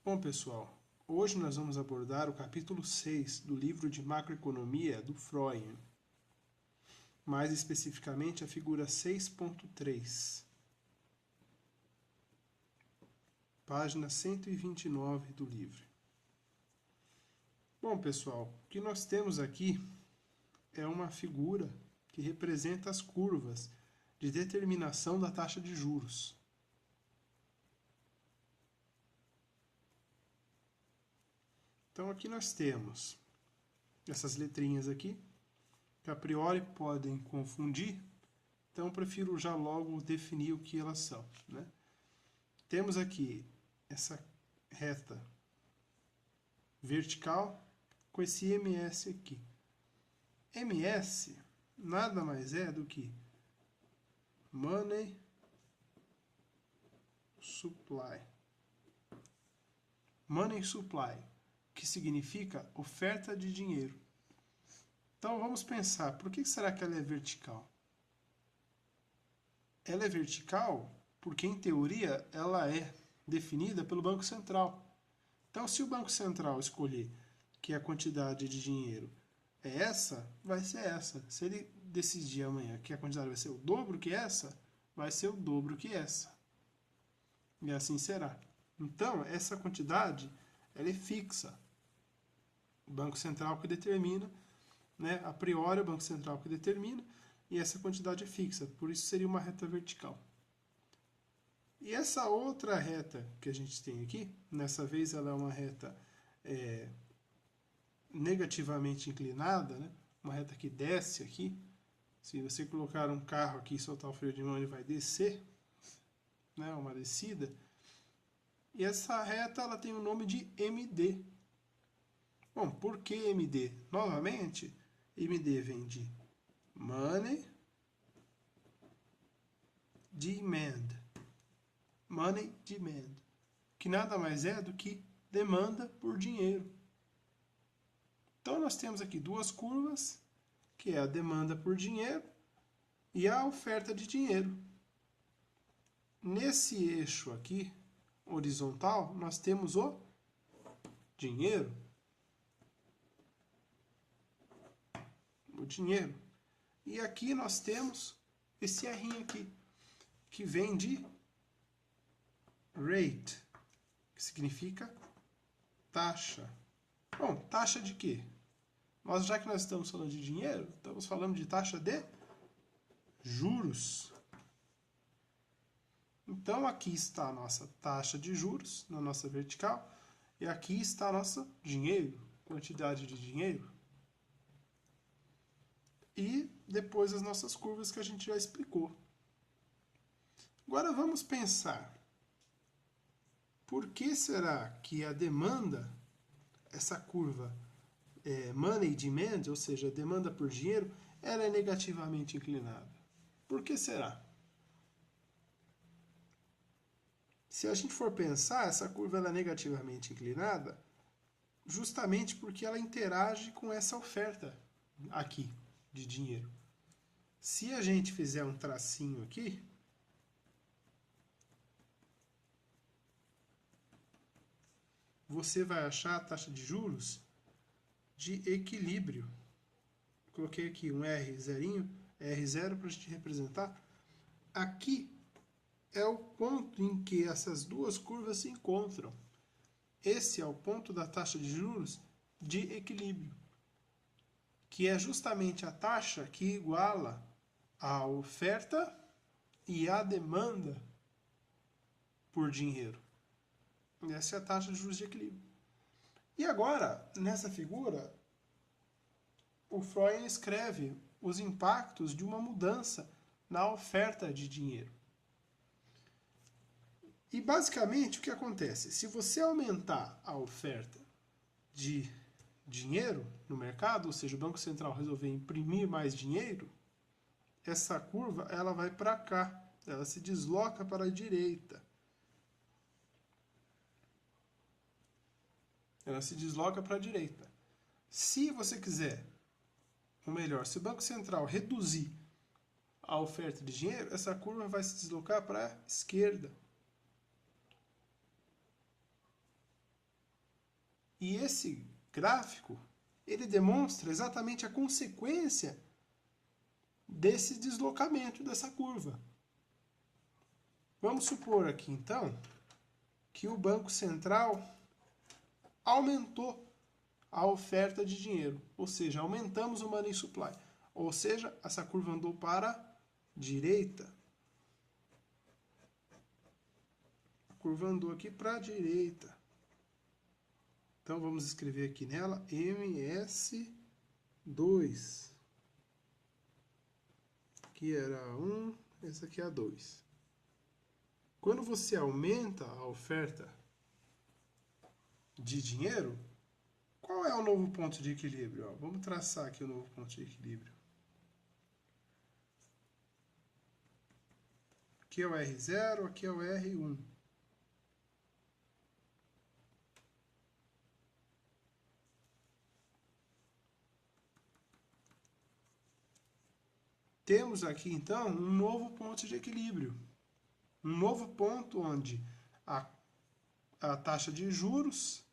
Bom, pessoal, hoje nós vamos abordar o capítulo 6 do livro de macroeconomia do Freud, mais especificamente a figura 6.3, página 129 do livro. Bom, pessoal, o que nós temos aqui é uma figura que representa as curvas de determinação da taxa de juros. Então aqui nós temos essas letrinhas aqui, que a priori podem confundir, então eu prefiro já logo definir o que elas são, né? Temos aqui essa reta vertical com esse MS aqui. MS nada mais é do que Money Supply. Money Supply, que significa oferta de dinheiro. Então vamos pensar, por que será que ela é vertical? Ela é vertical porque, em teoria, ela é definida pelo Banco Central. Então, se o Banco Central escolher que a quantidade de dinheiro é essa, vai ser essa. Se ele decidir amanhã que a quantidade vai ser o dobro que essa, vai ser o dobro que essa. E assim será. Então, essa quantidade ela é fixa. O Banco Central que determina, né? A priori, o Banco Central que determina, e essa quantidade é fixa. Por isso seria uma reta vertical. E essa outra reta que a gente tem aqui, nessa vez ela é uma reta negativamente inclinada, né? Uma reta que desce aqui. Se você colocar um carro aqui e soltar o freio de mão, ele vai descer, né? Uma descida. E essa reta ela tem o nome de MD. Bom, por que MD? Novamente, MD vem de Money Demand. Money Demand, que nada mais é do que demanda por dinheiro. Então nós temos aqui duas curvas, que é a demanda por dinheiro e a oferta de dinheiro. Nesse eixo aqui, horizontal, nós temos o dinheiro. O dinheiro. E aqui nós temos esse R aqui, que vem de rate, que significa taxa. Bom, taxa de quê? Já que nós estamos falando de dinheiro, estamos falando de taxa de juros. Então aqui está a nossa taxa de juros, na nossa vertical, e aqui está a nossa dinheiro, quantidade de dinheiro. E depois as nossas curvas que a gente já explicou. Agora vamos pensar, por que será que a demanda, essa curva money demand, ou seja, demanda por dinheiro, ela é negativamente inclinada? Por que será? Se a gente for pensar, essa curva ela é negativamente inclinada justamente porque ela interage com essa oferta aqui de dinheiro. Se a gente fizer um tracinho aqui, você vai achar a taxa de juros de equilíbrio. Coloquei aqui um R0 para a gente representar. Aqui é o ponto em que essas duas curvas se encontram. Esse é o ponto da taxa de juros de equilíbrio, que é justamente a taxa que iguala a oferta e a demanda por dinheiro. Essa é a taxa de juros de equilíbrio. E agora, nessa figura, o Freud escreve os impactos de uma mudança na oferta de dinheiro. E basicamente o que acontece? Se você aumentar a oferta de dinheiro no mercado, ou seja, o Banco Central resolver imprimir mais dinheiro, essa curva ela vai para cá, ela se desloca para a direita. Ela se desloca para a direita. Se você quiser, ou melhor, se o Banco Central reduzir a oferta de dinheiro, essa curva vai se deslocar para a esquerda. E esse gráfico, ele demonstra exatamente a consequência desse deslocamento dessa curva. Vamos supor aqui, então, que o Banco Central aumentou a oferta de dinheiro, ou seja, aumentamos o money supply, ou seja, essa curva andou para a direita. A curva andou aqui para a direita. Então vamos escrever aqui nela MS2. Aqui era 1, essa aqui é a 2. Quando você aumenta a oferta de dinheiro, qual é o novo ponto de equilíbrio? Vamos traçar aqui o novo ponto de equilíbrio. Aqui é o R0, aqui é o R1. Temos aqui, então, um novo ponto de equilíbrio. Um novo ponto onde a taxa de juros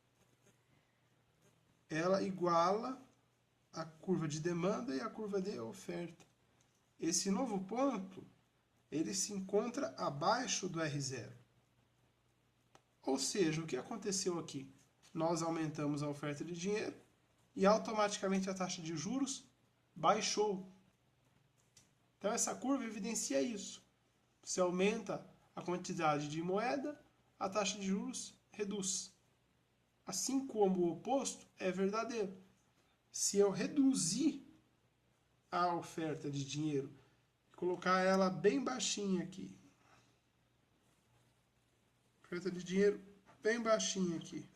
ela iguala a curva de demanda e a curva de oferta. Esse novo ponto, ele se encontra abaixo do R0. Ou seja, o que aconteceu aqui? Nós aumentamos a oferta de dinheiro e automaticamente a taxa de juros baixou. Então essa curva evidencia isso. Se aumenta a quantidade de moeda, a taxa de juros reduz. Assim como o oposto é verdadeiro. Se eu reduzir a oferta de dinheiro, colocar ela bem baixinha aqui, oferta de dinheiro bem baixinha aqui,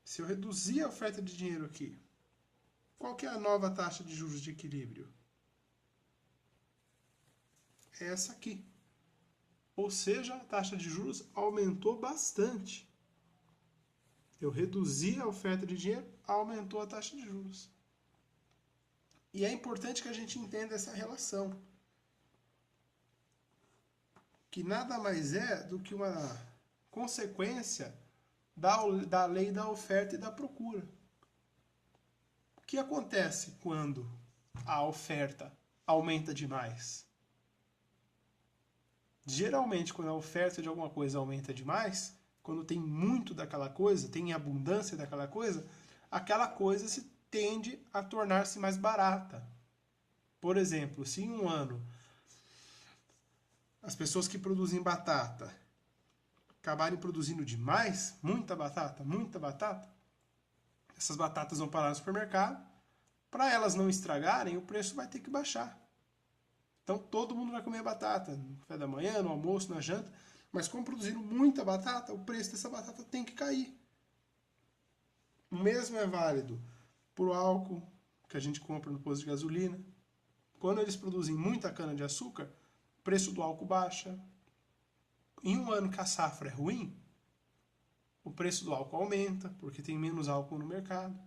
se eu reduzir a oferta de dinheiro aqui, qual que é a nova taxa de juros de equilíbrio? É essa aqui. Ou seja, a taxa de juros aumentou bastante. Eu reduzi a oferta de dinheiro, aumentou a taxa de juros. E é importante que a gente entenda essa relação. Que nada mais é do que uma consequência da lei da oferta e da procura. O que acontece quando a oferta aumenta demais? Geralmente, quando a oferta de alguma coisa aumenta demais, quando tem muito daquela coisa, tem abundância daquela coisa, aquela coisa se tende a tornar-se mais barata. Por exemplo, se em um ano as pessoas que produzem batata acabarem produzindo demais, muita batata, essas batatas vão parar no supermercado. Para elas não estragarem, o preço vai ter que baixar. Então todo mundo vai comer batata, no café da manhã, no almoço, na janta. Mas como produziram muita batata, o preço dessa batata tem que cair. O mesmo é válido para o álcool que a gente compra no posto de gasolina. Quando eles produzem muita cana-de-açúcar, o preço do álcool baixa. Em um ano que a safra é ruim, o preço do álcool aumenta, porque tem menos álcool no mercado.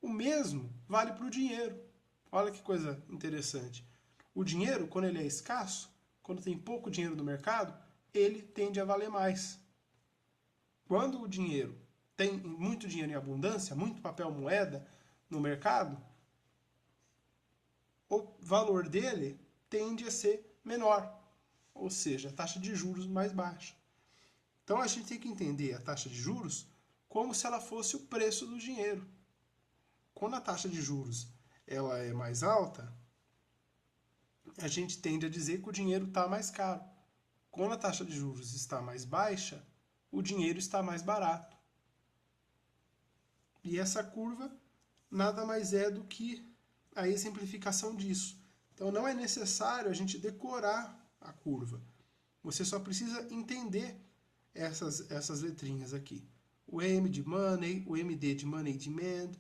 O mesmo vale para o dinheiro. Olha que coisa interessante. O dinheiro, quando ele é escasso, quando tem pouco dinheiro no mercado, ele tende a valer mais. Quando o dinheiro tem muito dinheiro em abundância, muito papel moeda no mercado, o valor dele tende a ser menor, ou seja, a taxa de juros mais baixa. Então a gente tem que entender a taxa de juros como se ela fosse o preço do dinheiro. Quando a taxa de juros ela é mais alta, a gente tende a dizer que o dinheiro está mais caro. Quando a taxa de juros está mais baixa, o dinheiro está mais barato. E essa curva nada mais é do que a exemplificação disso. Então não é necessário a gente decorar a curva. Você só precisa entender essas letrinhas aqui. O M de Money, o MD de Money Demand,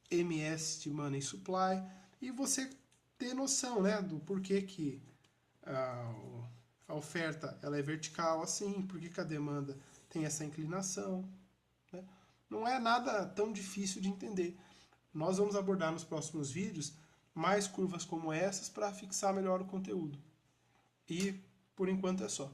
MS de Money Supply, e você ter noção, né, do porquê que a oferta ela é vertical assim, porquê que a demanda tem essa inclinação. Né? Não é nada tão difícil de entender. Nós vamos abordar nos próximos vídeos mais curvas como essas para fixar melhor o conteúdo. E por enquanto é só.